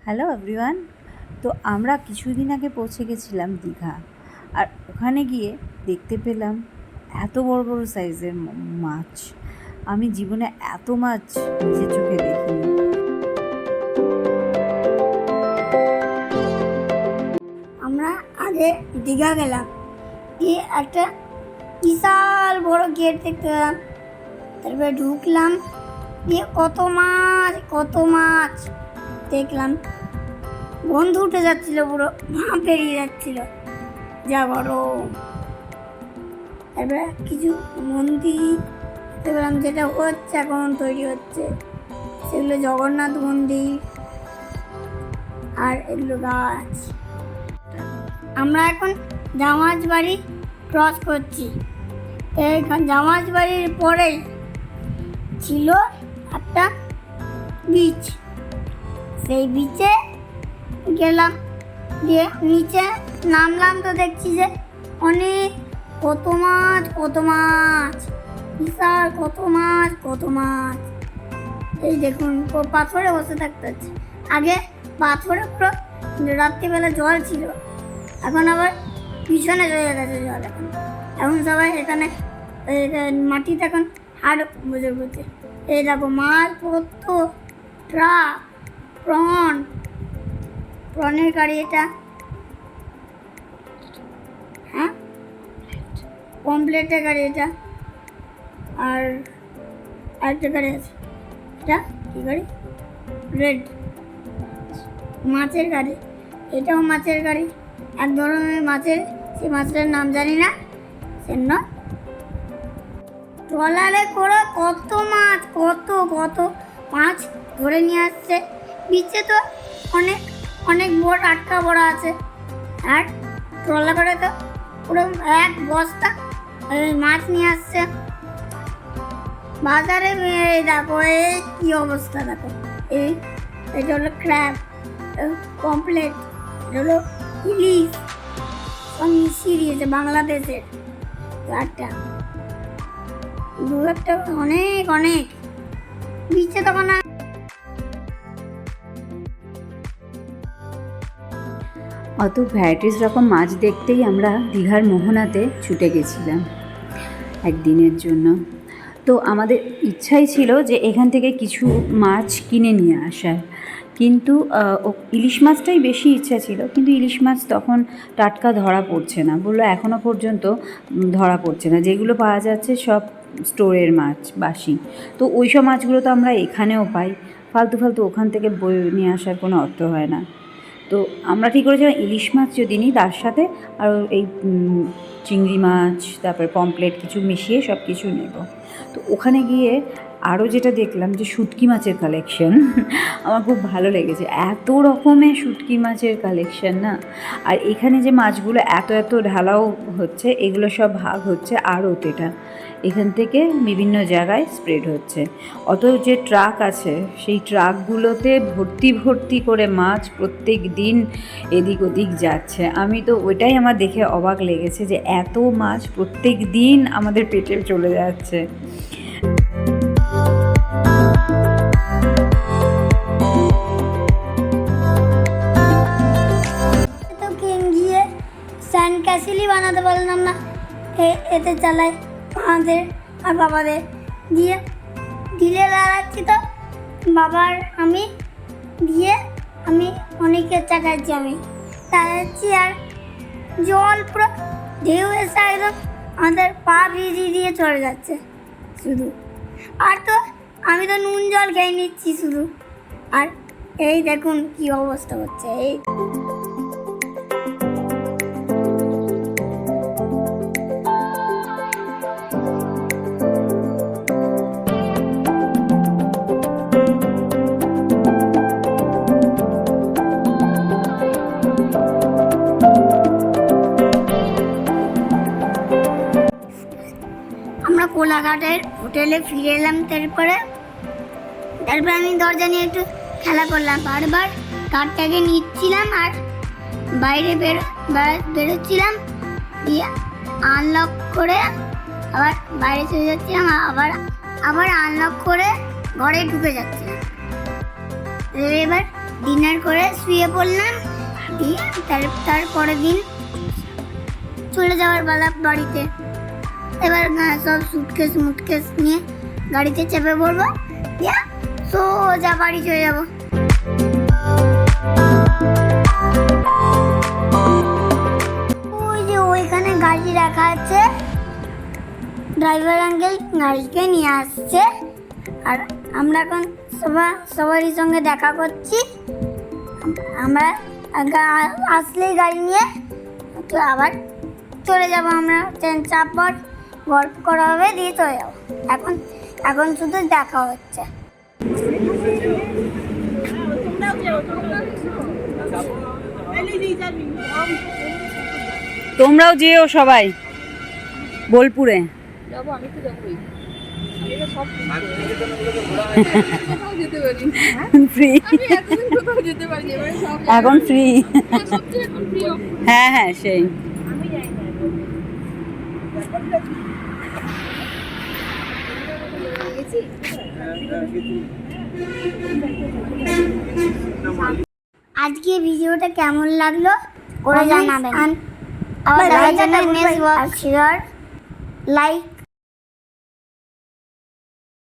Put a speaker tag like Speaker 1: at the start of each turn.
Speaker 1: Hello everyone. তো আমরা কিছুদিন আগে পৌঁছে গেছিলাম দীঘা, আর ওখানে গিয়ে দেখতে পেলাম এত বড় বড় সাইজের মাছ। আমি জীবনে এত মাছ নিজের চোখে দেখিনি।
Speaker 2: আমরা আগে দীঘা গেলাম, গিয়ে একটা বিশাল বড় গেট দেখতে পেলাম। তারপরে ঢুকলাম, গিয়ে কত মাছ দেখলাম। বন্ধু উঠে যাচ্ছিল, পুরো ভাঁ পেরিয়ে যাচ্ছিল, যা গরম। তারপরে কিছু মন্দির দেখতে পেলাম, যেটা হচ্ছে এখন তৈরি হচ্ছে। সেগুলো জগন্নাথ মন্দির, আর এগুলো গাছ। আমরা এখন জামাজ বাড়ি ক্রস করছি। এইখান জামাজ বাড়ির পরেই ছিল একটা বিচ। সেই বিচে গেলাম, গিয়ে নিচে নামলাম, তো দেখছি যে অনেক কত মাছ, বিশাল কত মাছ। এই দেখুন, পাথরে বসে থাকতে হচ্ছে। আগে পাথরে পুরো রাত্রিবেলা জল ছিল, এখন আবার পিছনে চলে গেছে জল। এখন সবাই এখানে মাটিতে এখন হাড় বসে বসে। এই দেখো মাছ, কত ট্রাক, প্রনের গাড়ি এটা, হ্যাঁ পমপ্লেটের গাড়ি এটা। আর আরেকটা গাড়ি আছে, এটা কি গাড়ি? রেড, মাছের গাড়ি। এটাও মাছের গাড়ি, এক ধরনের মাছের, সেই মাছটার নাম জানি না। সেজন্য ট্রলারে করে কত মাছ ধরে নিয়ে আসছে। বিচে তো অনেক বোট আটকা পড়া আছে, আর ট্রলার করে তো পুরো এক বস্তা মাছ নিয়ে আসছে। বাজারে দেখো এই কি অবস্থা, দেখো এটা হলো ক্র্যাব, পমপ্লেট, এটা হলো ইলিশ, সব মিশিয়ে দিয়েছে বাংলাদেশের। একটা দু একটা অনেক বিচে তখন।
Speaker 1: অত ভ্যারাইটিস রকম মাছ দেখতেই আমরা দীঘার মোহনাতে ছুটে গেছিলাম একদিনের জন্য। তো আমাদের ইচ্ছাই ছিল যে এখান থেকে কিছু মাছ কিনে নিয়ে আসার, কিন্তু ইলিশ মাছটাই বেশি ইচ্ছা ছিল। কিন্তু ইলিশ মাছ তখন টাটকা ধরা পড়ছে না, বললো এখনও পর্যন্ত ধরা পড়ছে না, যেগুলো পাওয়া যাচ্ছে সব স্টোরের মাছ, বাসি। তো ওই সব মাছগুলো তো আমরা এখানেও পাই, ফালতু ওখান থেকে বয়ে নিয়ে আসার কোনো অর্থ হয় না। তো আমরা ঠিক করেছিলাম ইলিশ মাছ যদি নিই, তার সাথে আর এই চিংড়ি মাছ, তারপরে পমপ্লেট কিছু মিশিয়ে সব কিছু নেব। তো ওখানে গিয়ে আরও যেটা দেখলাম যে শুটকি মাছের কালেকশন আমার খুব ভালো লেগেছে। এত রকমের শুটকি মাছের কালেকশন না। আর এখানে যে মাছগুলো এত ঢালাও হচ্ছে, এগুলো সব ভাগ হচ্ছে আড়তেটা, এখান থেকে বিভিন্ন জায়গায় স্প্রেড হচ্ছে। অত যে ট্রাক আছে, সেই ট্রাকগুলোতে ভর্তি করে মাছ প্রত্যেক দিন এদিক ওদিক যাচ্ছে। আমি তো ওইটাই আমার দেখে অবাক লেগেছে যে এত মাছ প্রত্যেক দিন আমাদের পেটে চলে যাচ্ছে।
Speaker 2: গিয়ে স্যান্ড ক্যাসেলই বানাতে পারলাম না, এতে চালাই আমাদের আর বাবাদের দিয়ে ঢিলে দাঁড়াচ্ছি। তো বাবার আমি অনেকের চাকাচ্ছি, আমি দাঁড়াচ্ছি, আর জল পুরো ঢেউ এসে একদম আমাদের পা ভিজিয়ে দিয়ে চলে যাচ্ছে শুধু। আর তো আমি তো নুন জল খেয়ে নিচ্ছি শুধু। আর এই দেখুন কি অবস্থা হচ্ছে। এই আমরা কোলাঘাটের হোটেলে ফিরে এলাম। তারপরে আমি দরজা নিয়ে একটু খেলা করলাম, বারবার কার্ডটাকে নিচ্ছিলাম আর বাইরে বেরোচ্ছিলাম, দিয়ে আনলক করে আবার বাইরে চলে যাচ্ছিলাম, আবার আনলক করে ঘরে ঢুকে যাচ্ছিলাম। এবার ডিনার করে শুয়ে পড়লাম, দিয়ে তারপরের দিন চলে যাওয়ার পালা বাড়িতে। এবার সব সুটকেস মুটকেস নিয়ে গাড়িতে চেপে পড়বো, দিয়ে সোজা বাড়ি চলে যাবো। ওই যে ওইখানে গাড়ি রাখা আছে, ড্রাইভার আঙ্কেল গাড়িকে নিয়ে আসছে, আর আমরা এখন সবারই সঙ্গে দেখা করছি। আমরা আসলেই গাড়ি নিয়ে তো আবার চলে যাব, আমরা ট্রেন চাপবার গল্প করা হবে, দিয়ে চলে যাবো। এখন শুধু দেখা হচ্ছে।
Speaker 1: তোমরাও যেও সবাই বোলপুরে।
Speaker 3: যাবো, আমি তো যাবোই। আমি তো সব যেতে পারি।
Speaker 1: ফ্রি
Speaker 3: আমি এতদিন কোথাও যেতে পারিনি, এবারে সব
Speaker 1: এখন ফ্রি।
Speaker 3: সবচেয়ে এখন প্রিয়।
Speaker 1: হ্যাঁ হ্যাঁ সেই
Speaker 3: আমি যাই না।
Speaker 2: আজকে ভিডিওটা কেমন লাগলো করে জানাবেন। আবার দেখার জন্য নেক্সট ব্লগ শেয়ার লাইক